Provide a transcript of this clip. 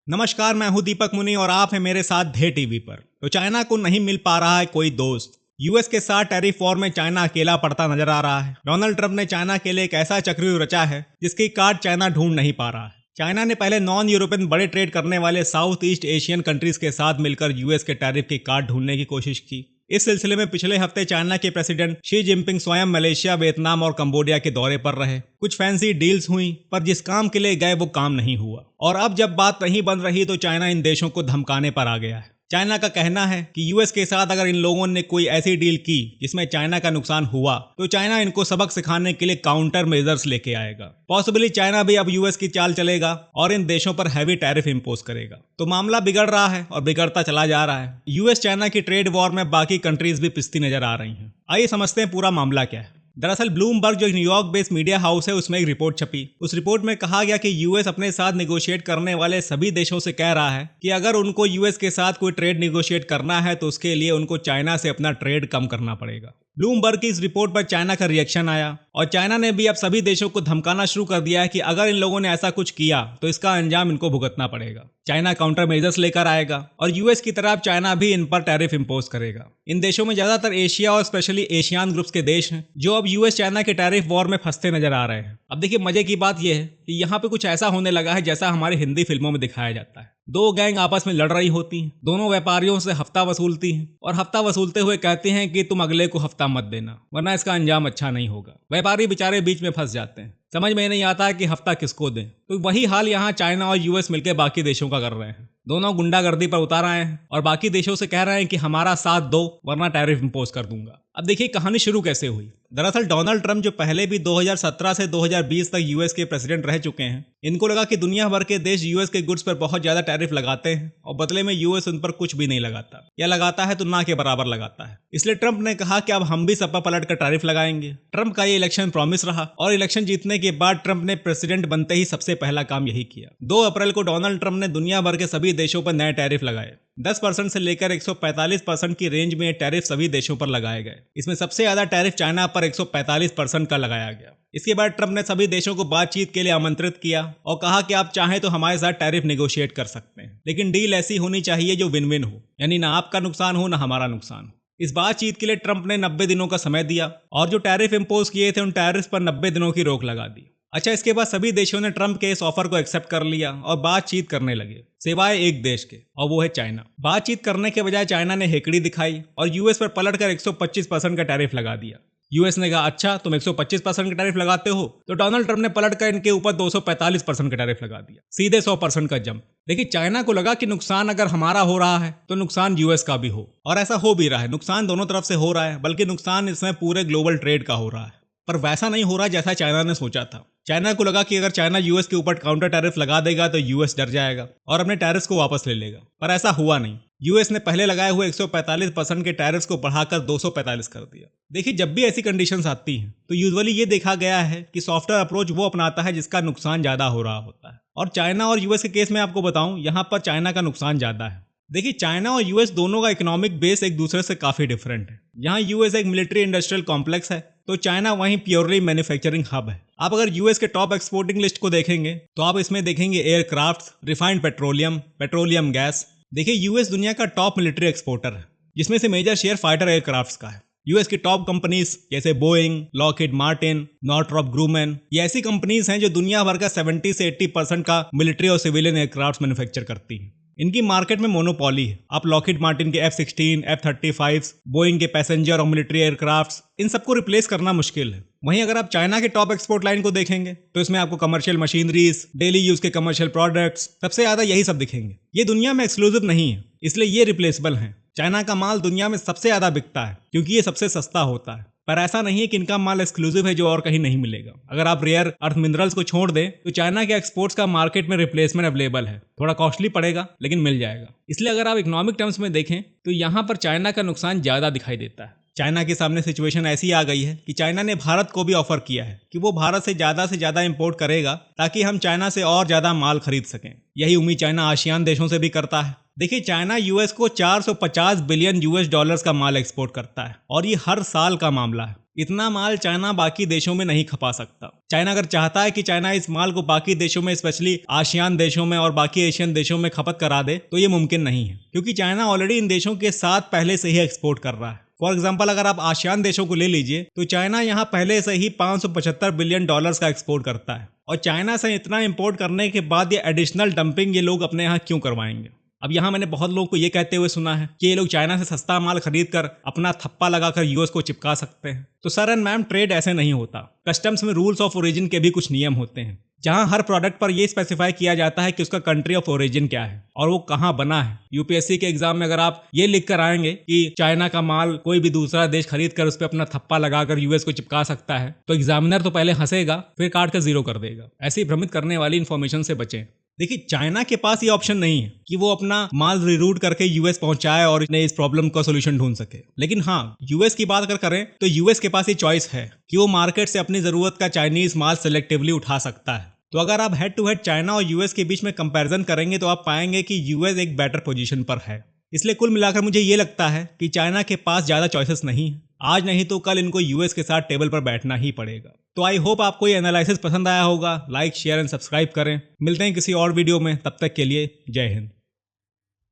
नमस्कार, मैं हूं दीपक मुनि और आप हैं मेरे साथ धे टीवी पर। तो चाइना को नहीं मिल पा रहा है कोई दोस्त। यूएस के साथ टैरिफ वॉर में चाइना अकेला पड़ता नजर आ रहा है। डोनाल्ड ट्रंप ने चाइना के लिए एक ऐसा चक्रव्यूह रचा है जिसकी काट चाइना ढूंढ नहीं पा रहा है। चाइना ने पहले नॉन यूरोपियन बड़े ट्रेड करने वाले साउथ ईस्ट एशियन कंट्रीज के साथ मिलकर यूएस के टैरिफ की काट ढूंढने की कोशिश की। इस सिलसिले में पिछले हफ्ते चाइना के प्रेसिडेंट शी जिनपिंग स्वयं मलेशिया, वियतनाम और कंबोडिया के दौरे पर रहे। कुछ फैंसी डील्स हुई, पर जिस काम के लिए गए वो काम नहीं हुआ। और अब जब बात नहीं बन रही तो चाइना इन देशों को धमकाने पर आ गया है। चाइना का कहना है कि यूएस के साथ अगर इन लोगों ने कोई ऐसी डील की जिसमें चाइना का नुकसान हुआ तो चाइना इनको सबक सिखाने के लिए काउंटर मेजर्स लेके आएगा। पॉसिबली चाइना भी अब यूएस की चाल चलेगा और इन देशों पर हैवी टैरिफ इंपोज करेगा। तो मामला बिगड़ रहा है और बिगड़ता चला जा रहा है। यूएस चाइना की ट्रेड वॉर में बाकी कंट्रीज भी पिसती नजर आ रही हैं। आइए समझते हैं पूरा मामला क्या है। दरअसल ब्लूमबर्ग जो न्यूयॉर्क बेस्ड मीडिया हाउस है उसमें एक रिपोर्ट छपी। उस रिपोर्ट में कहा गया कि यूएस अपने साथ निगोशिएट करने वाले सभी देशों से कह रहा है कि अगर उनको यूएस के साथ कोई ट्रेड निगोशिएट करना है तो उसके लिए उनको चाइना से अपना ट्रेड कम करना पड़ेगा। ब्लूमबर्ग की इस रिपोर्ट पर चाइना का रिएक्शन आया और चाइना ने भी अब सभी देशों को धमकाना शुरू कर दिया है कि अगर इन लोगों ने ऐसा कुछ किया तो इसका अंजाम इनको भुगतना पड़ेगा। चाइना काउंटर मेजर्स लेकर आएगा और यूएस की तरफ चाइना भी इन पर टैरिफ इंपोज करेगा। इन देशों में ज्यादातर एशिया और स्पेशली एशियान ग्रुप्स के देश हैं जो अब यूएस चाइना के टैरिफ वॉर में फंसते नजर आ रहे हैं। अब देखिए, मजे की बात यह है कि यहाँ पे कुछ ऐसा होने लगा है जैसा हमारी हिंदी फिल्मों में दिखाया जाता है। दो गैंग आपस में लड़ रही होती हैं, दोनों व्यापारियों से हफ्ता वसूलती हैं और हफ्ता वसूलते हुए कहते हैं कि तुम अगले को हफ्ता मत देना वरना इसका अंजाम अच्छा नहीं होगा। व्यापारी बेचारे बीच में फंस जाते हैं, समझ में नहीं आता है कि हफ्ता किसको दें। तो वही हाल यहाँ चाइना और यूएस मिलकर बाकी देशों का कर रहे हैं। दोनों गुंडागर्दी पर उतार आए हैं और बाकी देशों से कह रहे हैं कि हमारा साथ दो वरना टैरिफ इंपोज कर दूंगा। अब देखिए कहानी शुरू कैसे हुई। दरअसल डोनाल्ड ट्रंप जो पहले भी 2017 से 2020 तक यूएस के प्रेसिडेंट रह चुके हैं, इनको लगा कि दुनिया भर के देश यूएस के गुड्स पर बहुत ज्यादा टैरिफ लगाते हैं और बदले में यूएस उन पर कुछ भी नहीं लगाता, या लगाता है तो ना के बराबर लगाता है। इसलिए ट्रंप ने कहा कि अब हम भी सपा पलट कर टैरिफ लगाएंगे। ट्रंप का ये इलेक्शन प्रॉमिस रहा और इलेक्शन जीतने के बाद ट्रंप ने प्रेसिडेंट बनते ही सबसे पहला काम यही किया। 2 अप्रैल को डोनाल्ड ट्रंप ने दुनिया भर के सभी देशों पर नए टैरिफ लगाए। 10% से लेकर 145% की रेंज में टैरिफ सभी देशों पर लगाए गए। इसमें सबसे ज्यादा टैरिफ चाइना पर 145% का लगाया गया। इसके बाद ट्रंप ने सभी देशों को बातचीत के लिए आमंत्रित किया और कहा कि आप चाहें तो हमारे साथ टैरिफ नेगोशिएट कर सकते हैं, लेकिन डील ऐसी होनी चाहिए जो विन विन हो, यानी ना आपका नुकसान हो ना हमारा नुकसान हो। इस बातचीत के लिए ट्रंप ने 90 दिनों का समय दिया और जो टैरिफ इंपोज किए थे उन टैरिफ पर 90 दिनों की रोक लगा दी। अच्छा, इसके बाद सभी देशों ने ट्रंप के इस ऑफर को एक्सेप्ट कर लिया और बातचीत करने लगे, सिवाय एक देश के, और वो है चाइना। बातचीत करने के बजाय चाइना ने हेकड़ी दिखाई और यूएस पर पलटकर 125% का टैरिफ लगा दिया। यूएस ने कहा अच्छा तुम 125% का टैरिफ लगाते हो, तो डोनाल्ड ट्रंप ने पलटकर इनके ऊपर 245% का टैरिफ लगा दिया। सीधे 100% का जंप। देखिए, चाइना को लगा कि नुकसान अगर हमारा हो रहा है तो नुकसान यूएस का भी हो, और ऐसा हो भी रहा है। नुकसान दोनों तरफ से हो रहा है, बल्कि नुकसान इसमें पूरे ग्लोबल ट्रेड का हो रहा है। पर वैसा नहीं हो रहा जैसा चाइना ने सोचा था। चाइना को लगा कि अगर चाइना यूएस के ऊपर काउंटर टैरिफ लगा देगा तो यूएस डर जाएगा और अपने टैरिफ को वापस ले लेगा, पर ऐसा हुआ नहीं। यूएस ने पहले लगाए हुए 145% के टैरिफ्स को बढ़ाकर 245 कर दिया। देखिए, जब भी ऐसी कंडीशंस आती हैं तो यूजुअली ये देखा गया है कि सॉफ्टवेयर अप्रोच वो अपनाता है जिसका नुकसान ज्यादा हो रहा होता है। और चाइना और यूएस के केस में आपको बताऊं, यहाँ पर चाइना का नुकसान ज्यादा है। देखिए, चाइना और यूएस दोनों का इकोनॉमिक बेस एक दूसरे से काफी डिफरेंट है। यहाँ यूएस एक मिलिट्री इंडस्ट्रियल कॉम्प्लेक्स है तो चाइना वहीं प्योरली मैन्युफैक्चरिंग हब है। आप अगर यूएस के टॉप एक्सपोर्टिंग लिस्ट को देखेंगे तो आप इसमें देखेंगे aircraft, refined petroleum, petroleum gas. देखिए, यूएस दुनिया का टॉप मिलिट्री एक्सपोर्टर है, जिसमें से मेजर शेयर फाइटर एयरक्राफ्ट्स का है। यूएस की टॉप कंपनीज जैसे बोइंग, लॉकहीड मार्टिन, नॉर्थरॉप ग्रूमैन, ये ऐसी कंपनीज हैं जो दुनिया भर का 70 से 80% का मिलिट्री और सिविलियन एयरक्राफ्ट मैन्युफैक्चर करती हैं। इनकी मार्केट में मोनोपोली है। आप लॉकहीड मार्टिन के F-16, F-35, बोइंग के पैसेंजर और मिलिट्री एयरक्राफ्ट्स, इन सबको रिप्लेस करना मुश्किल है। वहीं अगर आप चाइना के टॉप एक्सपोर्ट लाइन को देखेंगे तो इसमें आपको कमर्शियल मशीनरीज, डेली यूज के कमर्शियल प्रोडक्ट्स, सबसे ज्यादा यही सब दिखेंगे। ये दुनिया में एक्सक्लूसिव नहीं है, इसलिए ये रिप्लेसेबल हैं। चाइना का माल दुनिया में सबसे ज्यादा बिकता है क्योंकि ये सबसे सस्ता होता है, पर ऐसा नहीं है कि इनका माल एक्सक्लूसिव है जो और कहीं नहीं मिलेगा। अगर आप रेयर अर्थ मिनरल्स को छोड़ दें तो चाइना के एक्सपोर्ट्स का मार्केट में रिप्लेसमेंट अवेलेबल है। थोड़ा कॉस्टली पड़ेगा लेकिन मिल जाएगा। इसलिए अगर आप इकोनॉमिक टर्म्स में देखें तो यहाँ पर चाइना का नुकसान ज्यादा दिखाई देता है। चाइना के सामने सिचुएशन ऐसी आ गई है कि चाइना ने भारत को भी ऑफर किया है कि वो भारत से ज्यादा इंपोर्ट करेगा ताकि हम चाइना से और ज्यादा माल खरीद सकें। यही उम्मीद चाइना आसियान देशों से भी करता है। देखिए, चाइना यूएस को 450 बिलियन यूएस डॉलर्स का माल एक्सपोर्ट करता है और ये हर साल का मामला है। इतना माल चाइना बाकी देशों में नहीं खपा सकता। चाइना अगर चाहता है कि चाइना इस माल को बाकी देशों में, स्पेशली आसियान देशों में और बाकी एशियन देशों में खपत करा दे, तो ये मुमकिन नहीं है, क्योंकि चाइना ऑलरेडी इन देशों के साथ पहले से ही एक्सपोर्ट कर रहा है। फॉर एग्जाम्पल, अगर आप आसियान देशों को ले लीजिए तो चाइना यहाँ पहले से ही $575 बिलियन का एक्सपोर्ट करता है, और चाइना से इतना इंपोर्ट करने के बाद ये एडिशनल डंपिंग ये लोग अपने यहाँ क्यों करवाएंगे। अब यहाँ मैंने बहुत लोगों को ये कहते हुए सुना है कि ये लोग चाइना से सस्ता माल खरीद कर अपना थप्पा लगाकर यूएस को चिपका सकते हैं। तो सर एंड मैम, ट्रेड ऐसे नहीं होता। कस्टम्स में रूल्स ऑफ ओरिजिन के भी कुछ नियम होते हैं, जहां हर प्रोडक्ट पर यह स्पेसिफाई किया जाता है कि उसका कंट्री ऑफ ओरिजिन क्या है और वो कहां बना है। यूपीएससी के एग्जाम में अगर आप ये लिख कर आएंगे कि चाइना का माल कोई भी दूसरा देश खरीद कर उस पर अपना थप्पा लगाकर यूएस को चिपका सकता है, तो एग्जामिनर तो पहले हंसेगा, फिर काट कर जीरो कर देगा। ऐसी भ्रमित करने वाली इन्फॉर्मेशन से बचें। देखिए, चाइना के पास ये ऑप्शन नहीं है कि वो अपना माल रिरूट करके यूएस पहुंचाए और इस प्रॉब्लम का सोल्यूशन ढूंढ सके। लेकिन हाँ, यूएस की बात अगर करें तो यूएस के पास ये चॉइस है कि वो मार्केट से अपनी जरूरत का चाइनीज माल सिलेक्टिवली उठा सकता है। तो अगर आप हेड टू हेड चाइना और यूएस के बीच में कंपैरिजन करेंगे तो आप पाएंगे कि यूएस एक बेटर पोजीशन पर है। इसलिए कुल मिलाकर मुझे ये लगता है कि चाइना के पास ज्यादा चॉइसेस नहीं है। आज नहीं तो कल इनको यूएस के साथ टेबल पर बैठना ही पड़ेगा। तो आई होप आपको ये एनालिसिस पसंद आया होगा। लाइक, शेयर एंड सब्सक्राइब करें। मिलते हैं किसी और वीडियो में, तब तक के लिए जय हिंद।